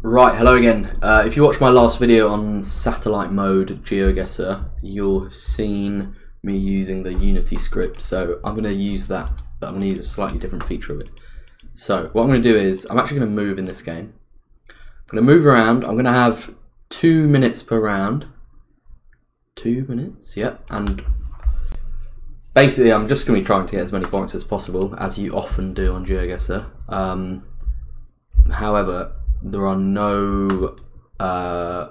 Right, hello again. If you watched my last video on satellite mode Geoguessr, you'll have seen me using the Unity script. So I'm going to use that, but I'm going to use a slightly different feature of it. So what I'm going to do is, I'm actually going to move in this game. I'm going to move around. I'm going to have 2 minutes per round. 2 minutes, yep. And basically I'm just going to be trying to get as many points as possible, as you often do on Geoguessr. However, there are no, I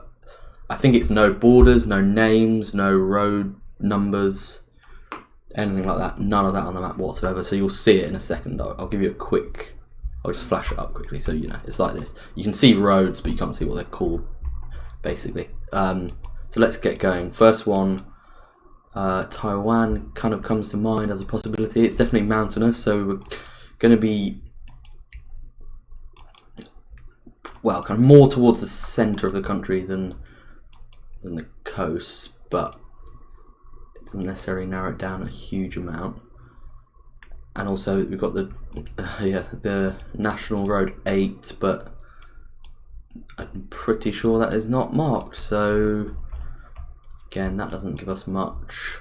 think it's no borders, no names, no road numbers, anything like that. None of that on the map whatsoever. So you'll see it in a second. I'll give you a quick, I'll just flash it up quickly so you know. It's like this. You can see roads, but you can't see what they're called, basically. So let's get going. First one, Taiwan kind of comes to mind as a possibility. It's definitely mountainous, so we're going to be, well, kind of more towards the centre of the country than the coast, but it doesn't necessarily narrow it down a huge amount. And also we've got the the National Road 8, but I'm pretty sure that is not marked. So again, that doesn't give us much.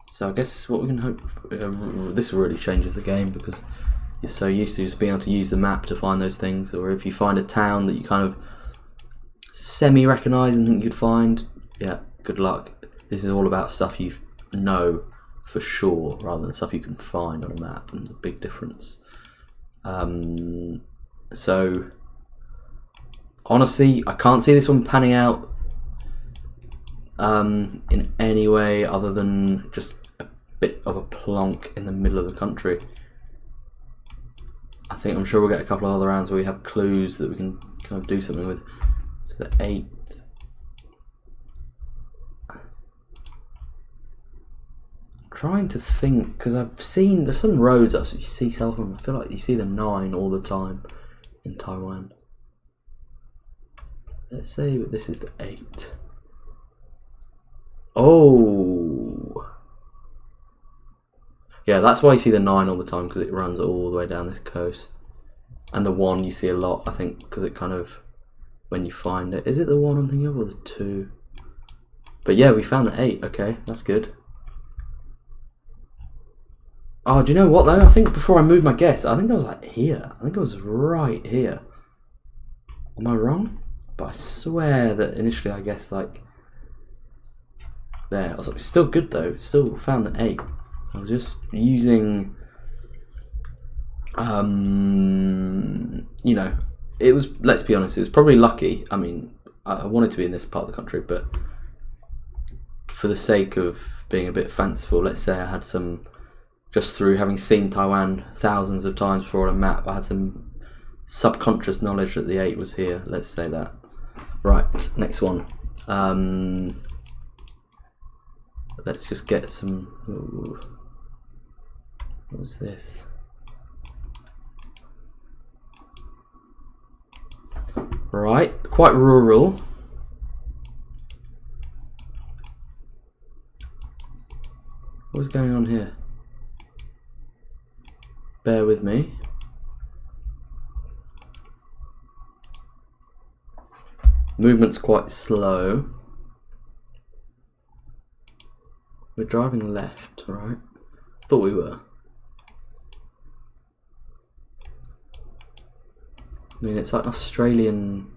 So I guess what we can hope, this really changes the game because you're so used to just being able to use the map to find those things, or if you find a town that you kind of semi-recognise and think you'd find, yeah, good luck. This is all about stuff you know for sure, rather than stuff you can find on a map, and the big difference. So honestly, I can't see this one panning out in any way other than just a bit of a plonk in the middle of the country. I'm sure we'll get a couple of other rounds where we have clues that we can kind of do something with. So the 8. I'm trying to think, because I've seen, there's some roads that you see self on. I feel like you see the 9 all the time in Taiwan. Let's say that this is the 8. Oh! Yeah, that's why you see the 9 all the time, because it runs all the way down this coast. And the 1 you see a lot, I think, because it kind of, when you find it, is it the 1 I'm thinking of, or the 2? But yeah, we found the 8, okay, that's good. Oh, do you know what though? I think before I moved my guess, I think I was like here. I think I was right here. Am I wrong? But I swear that initially I guessed like there. I was like, it's still good though, still found the 8. I was just using, you know, it was, let's be honest, it was probably lucky. I mean, I wanted to be in this part of the country, but for the sake of being a bit fanciful, let's say I had some, just through having seen Taiwan thousands of times before on a map, I had some subconscious knowledge that the 8 was here, let's say that. Right, next one. Let's just get some, ooh. What was this? Right, quite rural. What's going on here? Bear with me. Movement's quite slow. We're driving left, right? Thought we were. I mean, it's like Australian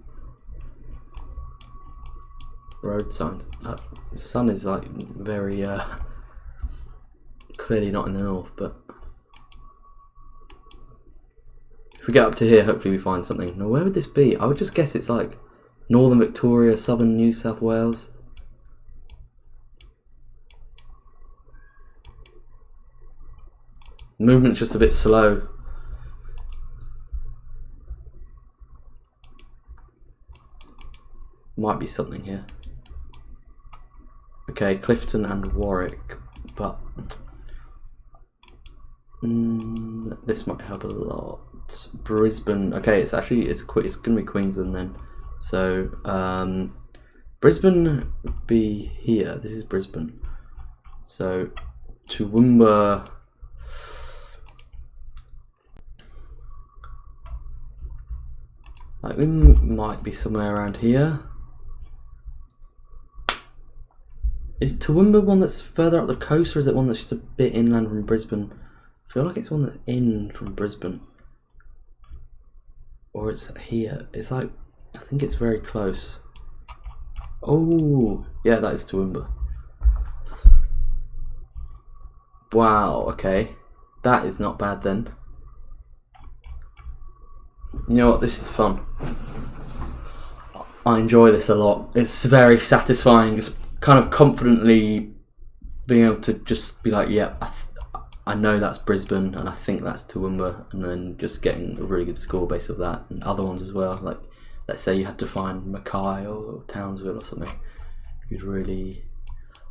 road signs. The sun is like very clearly not in the north, but if we get up to here, hopefully we find something. Now, where would this be? I would just guess it's like northern Victoria, southern New South Wales. Movement's just a bit slow. Might be something here. Okay, Clifton and Warwick, but this might help a lot. Brisbane. Okay, it's actually it's gonna be Queensland then. So Brisbane would be here. This is Brisbane. So Toowoomba. Like, we might be somewhere around here. Is Toowoomba one that's further up the coast, or is it one that's just a bit inland from Brisbane? I feel like it's one that's in from Brisbane. Or it's here. It's like, I think it's very close. Oh, yeah, that is Toowoomba. Wow, okay. That is not bad then. You know what, this is fun. I enjoy this a lot. It's very satisfying, just kind of confidently being able to just be like, yeah, I know that's Brisbane and I think that's Toowoomba, and then just getting a really good score based off that, and other ones as well. Like, let's say you had to find Mackay or Townsville or something, you'd really...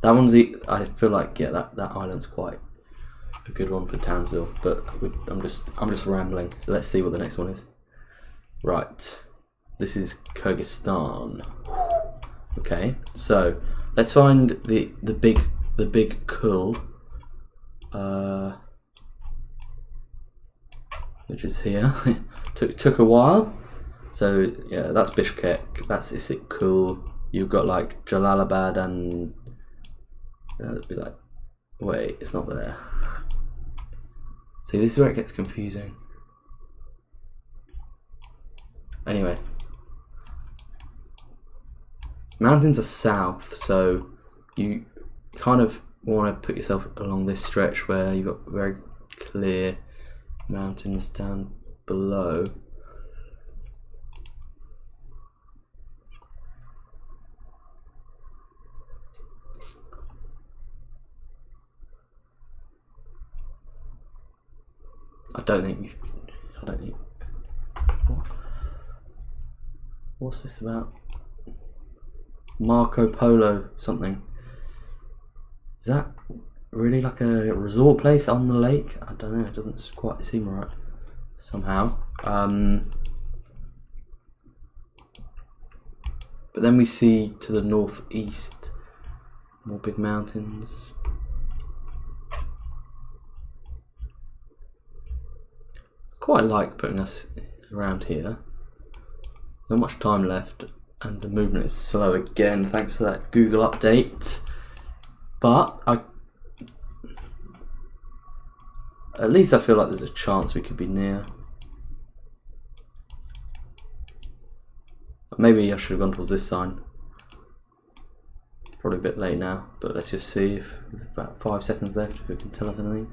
That one's, I feel like, yeah, that island's quite a good one for Townsville, but I'm just rambling, so let's see what the next one is. Right, this is Kyrgyzstan. Okay, so let's find the big Kul, which is here. took a while. So yeah, that's Bishkek, that's Issyk Kul. You've got like Jalalabad and it'd be like, wait, it's not there. See, this is where it gets confusing. Anyway, mountains are south, so you kind of want to put yourself along this stretch where you've got very clear mountains down below. I don't think. What's this about? Marco Polo something. Is that really like a resort place on the lake? I don't know, it doesn't quite seem right somehow. But then we see to the northeast more big mountains. Quite like putting us around here. Not much time left, and the movement is slow again thanks to that Google update. But at least I feel like there's a chance we could be near. Maybe I should have gone towards this sign. Probably a bit late now, but let's just see if there's about 5 seconds left, if it can tell us anything.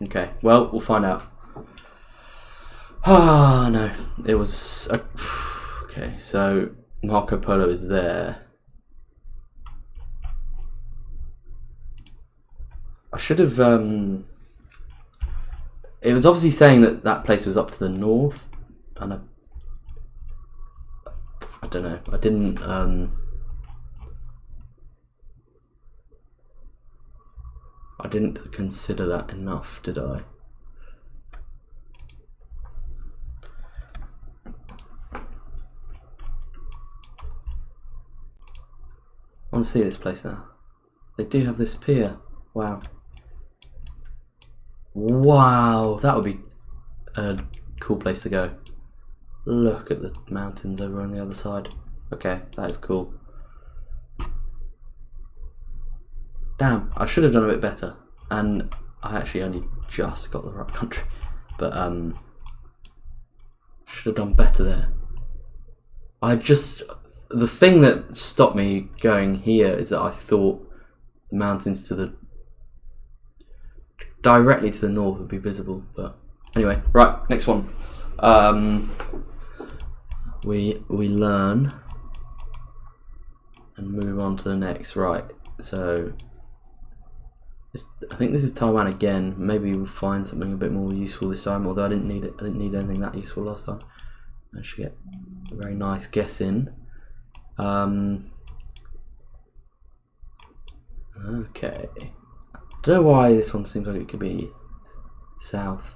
Okay, well, we'll find out. Ah, no, it was... okay, so Marco Polo is there. I should have... it was obviously saying that that place was up to the north, and I don't know, I didn't consider that enough, did I? I want to see this place now. They do have this pier. Wow. Wow, that would be a cool place to go. Look at the mountains over on the other side. Okay, that is cool. Damn, I should have done a bit better. And I actually only just got the right country. But should have done better there. The thing that stopped me going here is that I thought the mountains directly to the north would be visible, but anyway, right, next one. We learn and move on to the next. Right, so I think this is Taiwan again. Maybe we'll find something a bit more useful this time, although I didn't need it. I didn't need anything that useful last time. I should get a very nice guess in. Okay. Don't know why this one seems like it could be south.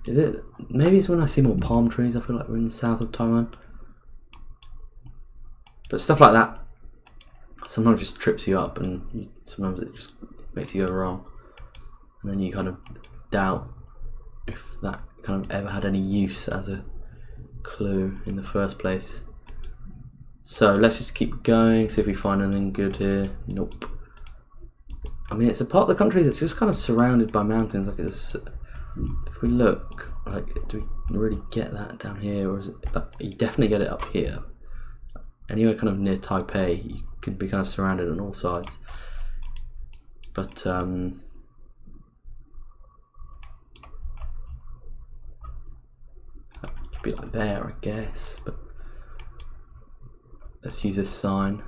Is it? Maybe it's when I see more palm trees. I feel like we're in the south of Taiwan. But stuff like that sometimes just trips you up, and sometimes it just makes you go wrong, and then you kind of doubt if that kind of ever had any use as a clue in the first place. So let's just keep going, see if we find anything good here. Nope. I mean, it's a part of the country that's just kind of surrounded by mountains. Like, it's, if we look, like, do we really get that down here, or is it? You definitely get it up here. Anywhere kind of near Taipei, you can be kind of surrounded on all sides. But could be like there, I guess. But let's use this sign.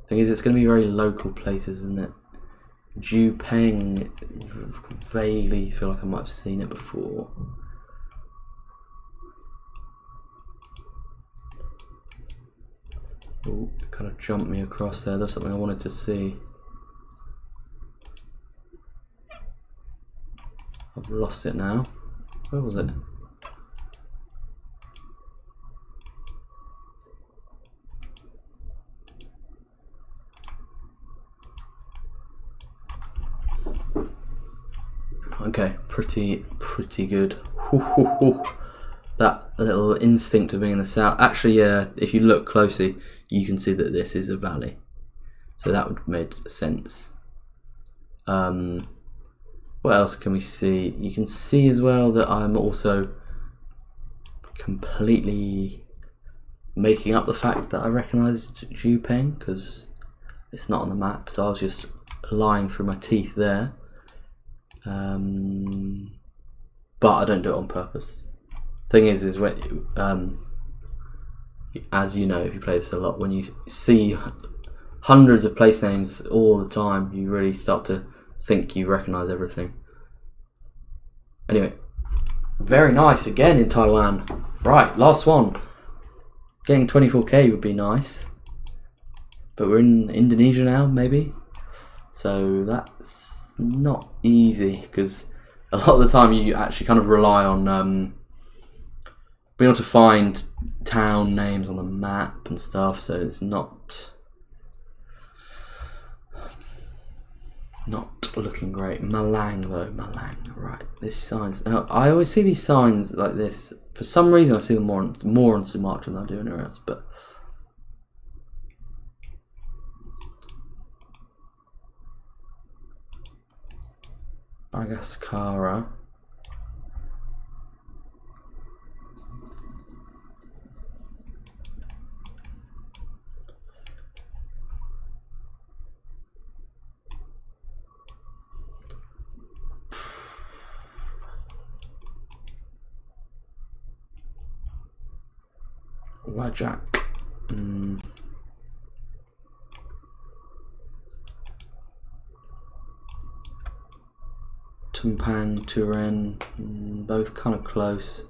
Thing is, it's going to be very local places, isn't it? Jupeng, vaguely feel like I might have seen it before. Oh, it kind of jumped me across there. There's something I wanted to see. I've lost it now. Where was it? Okay, pretty good. That little instinct of being in the south. Actually, yeah, if you look closely, you can see that this is a valley. So that would make sense. What else can we see? You can see as well that I'm also completely making up the fact that I recognised Jupeng, because it's not on the map, so I was just lying through my teeth there. But I don't do it on purpose. Thing is when as you know, if you play this a lot, when you see hundreds of place names all the time, you really start to think you recognise everything. Anyway, very nice again in Taiwan. Right, last one. Getting 24k would be nice, but we're in Indonesia now, maybe. So that's not easy, because a lot of the time you actually kind of rely on being able to find town names on the map and stuff. So it's not looking great. Malang though, Malang. Right, this signs. Now I always see these signs like this. For some reason, I see them more on Sumatra than I do anywhere else. But Bagaskara. Wajak. Tumpang, Turin, both kind of close.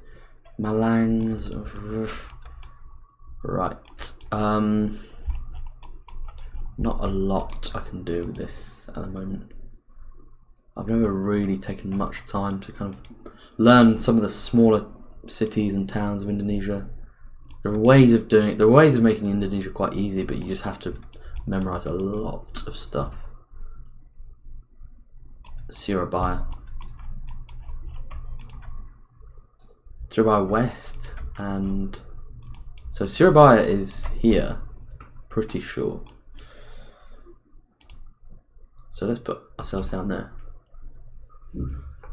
Malang, right. Not a lot I can do with this at the moment. I've never really taken much time to kind of learn some of the smaller cities and towns of Indonesia. There are ways of doing it. There are ways of making Indonesia quite easy, but you just have to memorize a lot of stuff. Surabaya. Surabaya West, and so Surabaya is here, pretty sure. So let's put ourselves down there.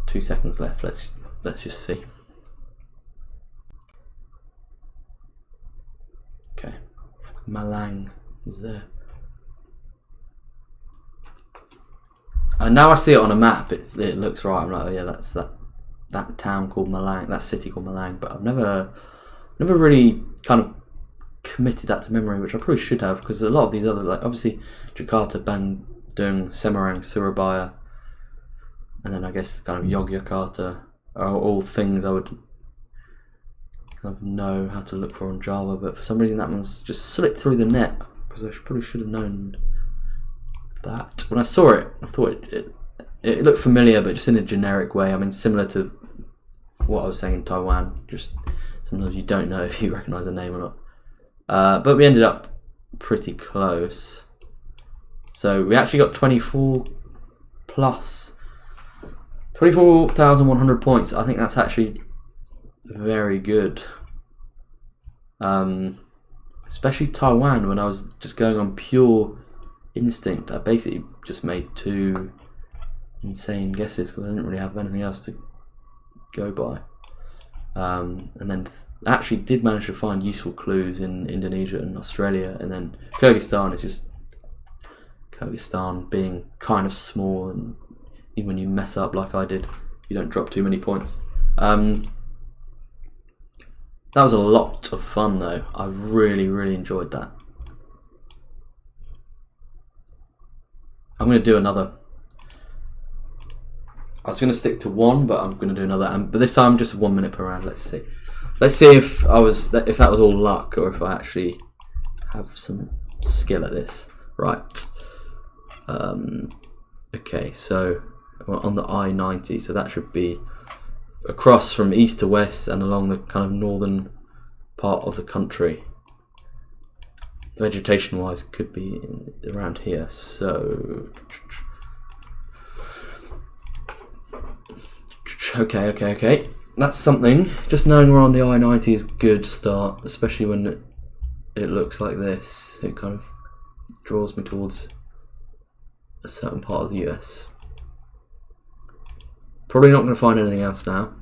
2 seconds left. Let's just see. Okay, Malang is there. And now I see it on a map. It looks right. I'm like, oh yeah, that's that town called Malang, that city called Malang. But I've never really kind of committed that to memory, which I probably should have, because a lot of these other, like obviously Jakarta, Bandung, Semarang, Surabaya, and then I guess kind of Yogyakarta are all things I would kind of know how to look for on Java. But for some reason that one's just slipped through the net, because I probably should have known that. When I saw it, I thought it looked familiar, but just in a generic way. I mean, similar to what I was saying in Taiwan. Just sometimes you don't know if you recognise a name or not. But we ended up pretty close. So we actually got 24 plus 24,100 points. I think that's actually very good. Especially Taiwan, when I was just going on pure instinct. I basically just made 2 insane guesses because I didn't really have anything else to go by. And then actually did manage to find useful clues in Indonesia and Australia, and then Kyrgyzstan is just Kyrgyzstan being kind of small, and even when you mess up like I did, you don't drop too many points. That was a lot of fun though. I really enjoyed that. I'm going to do another. I was going to stick to 1, but I'm going to do another. But this time, just 1 minute per round. Let's see. Let's see if that was all luck or if I actually have some skill at this. Right. Okay. So we're on the I-90. So that should be across from east to west and along the kind of northern part of the country. Vegetation wise could be around here, so okay, that's something. Just knowing we're on the I-90 is a good start, especially when it looks like this. It kind of draws me towards a certain part of the US. Probably not going to find anything else now.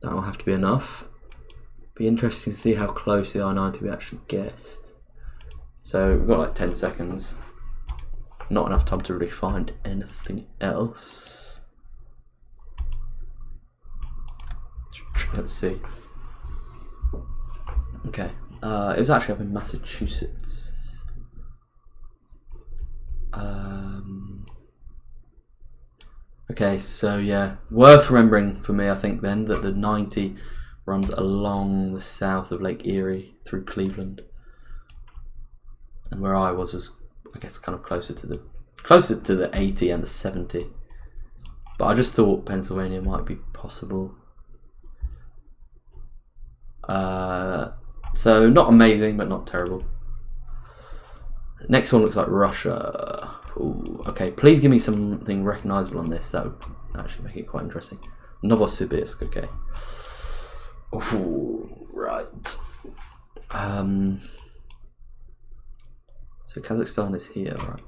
That'll have to be enough. Be interesting to see how close the I-90 we actually guessed. So we've got like 10 seconds. Not enough time to really find anything else. Let's see. Okay. It was actually up in Massachusetts. Okay, so yeah, worth remembering for me, I think, then, that the 90 runs along the south of Lake Erie through Cleveland, and where I was I guess kind of closer to the 80 and the 70. But I just thought Pennsylvania might be possible. So not amazing, but not terrible. Next one looks like Russia. Ooh, okay, please give me something recognisable on this. That would actually make it quite interesting. Novosibirsk, okay. Ooh, right. So Kazakhstan is here, right?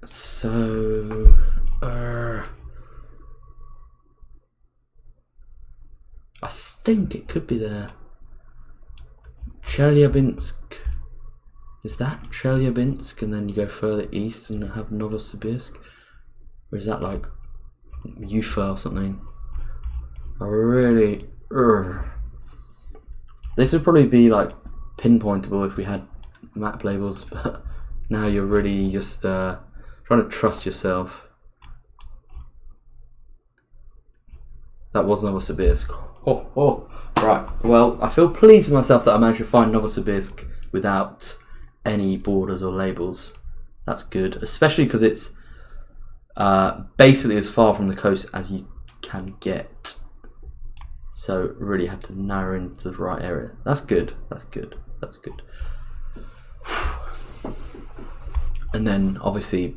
So, I think it could be there. Chelyabinsk. Is that Chelyabinsk, and then you go further east and have Novosibirsk? Or is that like Ufa or something? I really... This would probably be like pinpointable if we had map labels, but now you're really just trying to trust yourself. That was Novosibirsk. Right. Well, I feel pleased with myself that I managed to find Novosibirsk without any borders or labels. That's good, especially because it's basically as far from the coast as you can get. So really had to narrow into the right area. That's good. That's good. That's good. And then obviously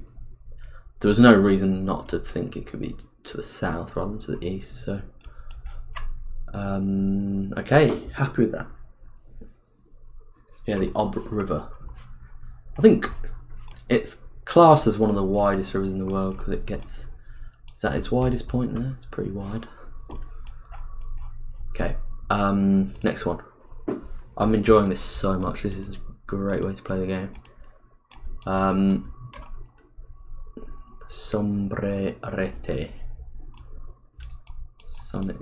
there was no reason not to think it could be to the south rather than to the east. So okay, happy with that. Yeah, the Ob River. I think it's classed as one of the widest rivers in the world because it gets... Is that its widest point there? It's pretty wide. Okay, next one. I'm enjoying this so much. This is a great way to play the game. Sombrerete. Sun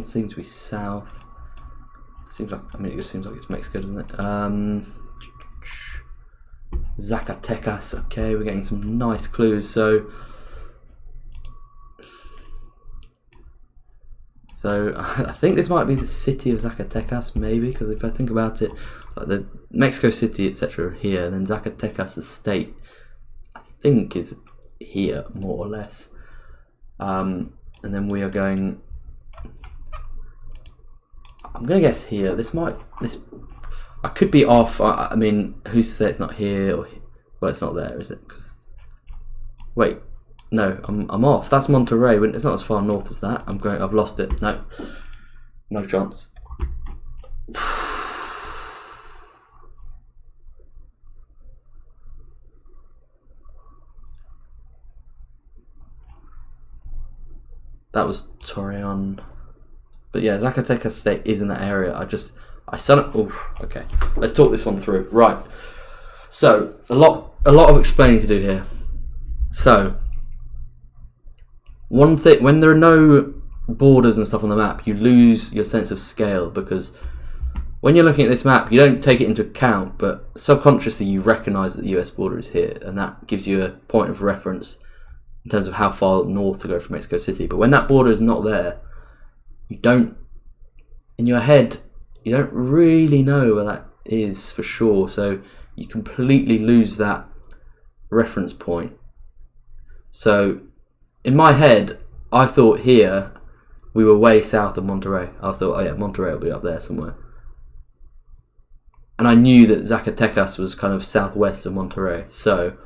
seems to be south. Seems like, I mean, it just seems like it's Mexico, doesn't it? Zacatecas. Okay, we're getting some nice clues. So I think this might be the city of Zacatecas, maybe, because if I think about it, like the Mexico City, etc., are here, and then Zacatecas, the state, I think is here more or less. And then we are going I'm gonna guess here. I could be off. I mean, who's to say it's not here? Well, it's not there, is it? Wait, no, I'm off. That's Monterey. It's not as far north as that. I've lost it. No chance. That was Torreon. But yeah, Zacatecas State is in that area. Okay, let's talk this one through. Right. So a lot of explaining to do here. So one thing, when there are no borders and stuff on the map, you lose your sense of scale, because when you're looking at this map, you don't take it into account, but subconsciously you recognise that the US border is here, and that gives you a point of reference in terms of how far north to go from Mexico City. But when that border is not there, in your head, you don't really know where that is for sure, so you completely lose that reference point. So in my head, I thought here we were way south of Monterey. I thought, oh yeah, Monterey will be up there somewhere. And I knew that Zacatecas was kind of southwest of Monterey. So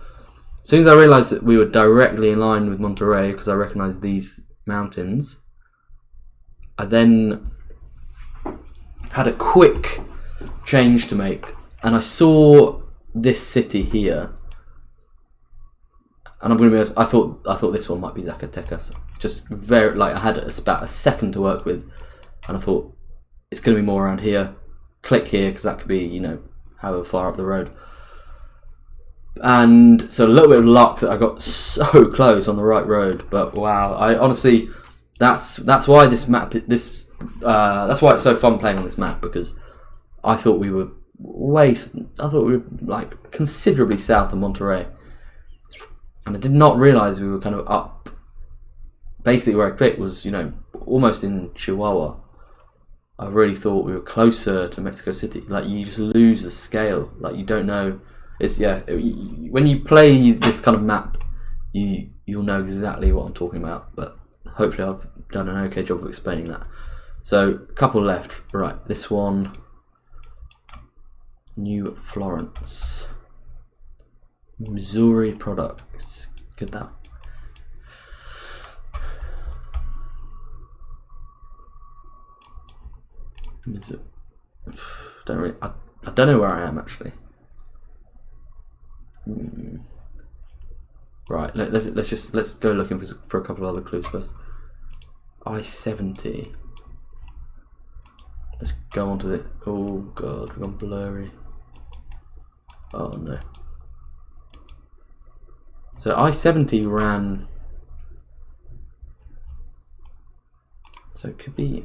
as soon as I realised that we were directly in line with Monterey, because I recognised these mountains, I then had a quick change to make, and I saw this city here, and I'm going to be honest, I thought this one might be Zacatecas. Just I had about a second to work with, and I thought it's going to be more around here. Click here, because that could be, however far up the road. And so a little bit of luck that I got so close on the right road. But wow, I honestly, that's why this map, that's why it's so fun playing on this map, because I thought we were like considerably south of Monterey, and I did not realise we were kind of up. Basically, where I clicked was, almost in Chihuahua. I really thought we were closer to Mexico City. Like, you just lose the scale. Like, you don't know. When you play this kind of map, you'll know exactly what I'm talking about. But hopefully I've done an okay job of explaining that. So, a couple left. Right, this one. New Florence. Missouri products. Good that. I don't know where I am actually. Right, let's go looking for a couple of other clues first. I-70. Let's go on to the. Oh god, we've gone blurry. Oh no. So I-70 ran. So it could be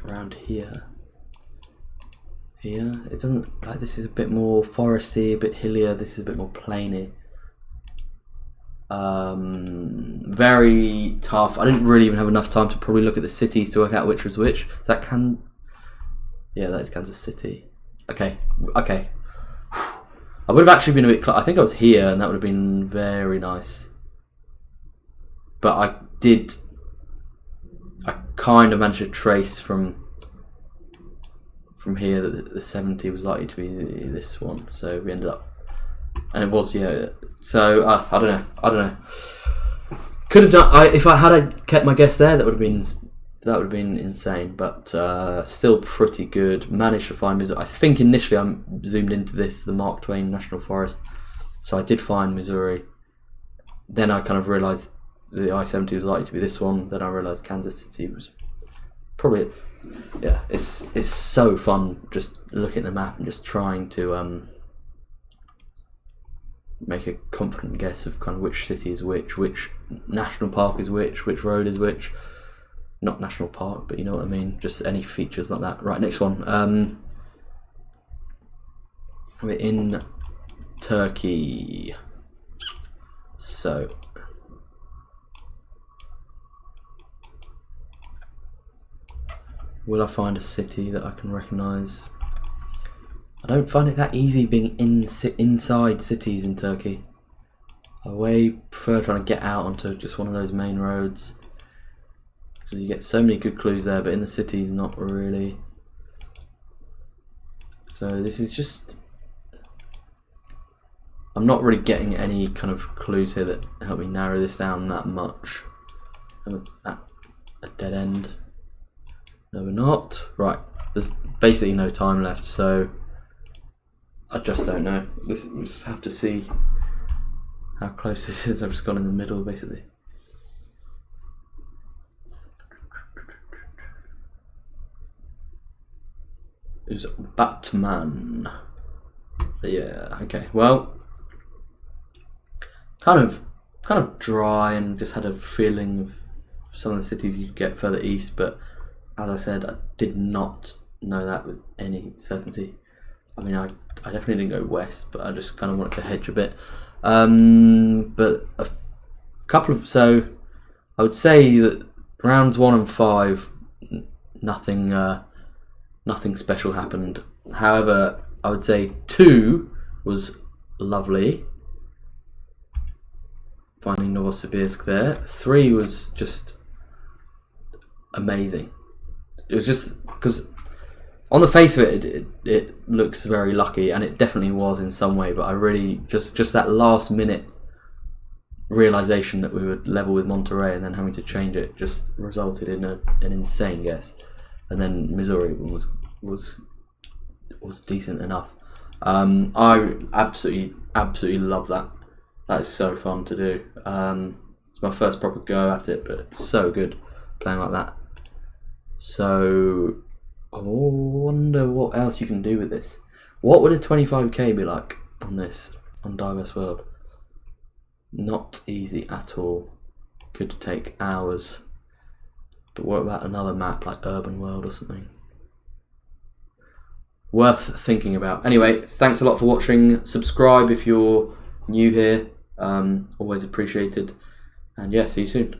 around here. Here, it doesn't, like, this is a bit more foresty, a bit hillier. This is a bit more plainy. Very tough. I didn't really even have enough time to probably look at the cities to work out which was which. Is that Yeah, that is Kansas City. Okay. I would have actually been a bit I think I was here, and that would have been very nice. But I kind of managed to trace from here that the 70 was likely to be this one, so we ended up, and it was, yeah. So I don't know. Could have done. If I had kept my guess there, that would have been insane. But still pretty good. Managed to find Missouri. I think initially I'm zoomed into the Mark Twain National Forest, so I did find Missouri. Then I kind of realised the I-70 was likely to be this one. Then I realised Kansas City was probably. Yeah, it's so fun just looking at the map and just trying to make a confident guess of kind of which city is which national park is which road is which. Not national park, but you know what I mean. Just any features like that. Right, next one. We're in Turkey. So. Will I find a city that I can recognise? I don't find it that easy being inside cities in Turkey. I way prefer trying to get out onto just one of those main roads, because you get so many good clues there, but in the cities, not really. So this is just, I'm not really getting any kind of clues here that help me narrow this down that much. At a dead end. No, we're not. Right, there's basically no time left, so I just don't know. We'll just have to see how close this is. I've just gone in the middle, basically. It was Batman. Yeah, okay. Well, kind of dry, and just had a feeling of some of the cities you get further east, but as I said, I did not know that with any certainty. I mean, I definitely didn't go west, but I just kind of wanted to hedge a bit. But a couple of, so I would say that rounds 1 and 5, nothing special happened. However, I would say 2 was lovely, finding Novosibirsk there. 3 was just amazing. It was just because on the face of it, it looks very lucky, and it definitely was in some way, but I really just that last minute realization that we would level with Monterey and then having to change it just resulted in an insane guess. And then Missouri was decent enough. I absolutely love that. That is so fun to do. It's my first proper go at it, but it's so good playing like that. So I wonder what else you can do with this. What would a 25k be like on this, on Diverse World? Not easy at all. Could take hours. But what about another map like Urban World or something? Worth thinking about. Anyway, thanks a lot for watching. Subscribe if you're new here. Always appreciated. And yeah, see you soon.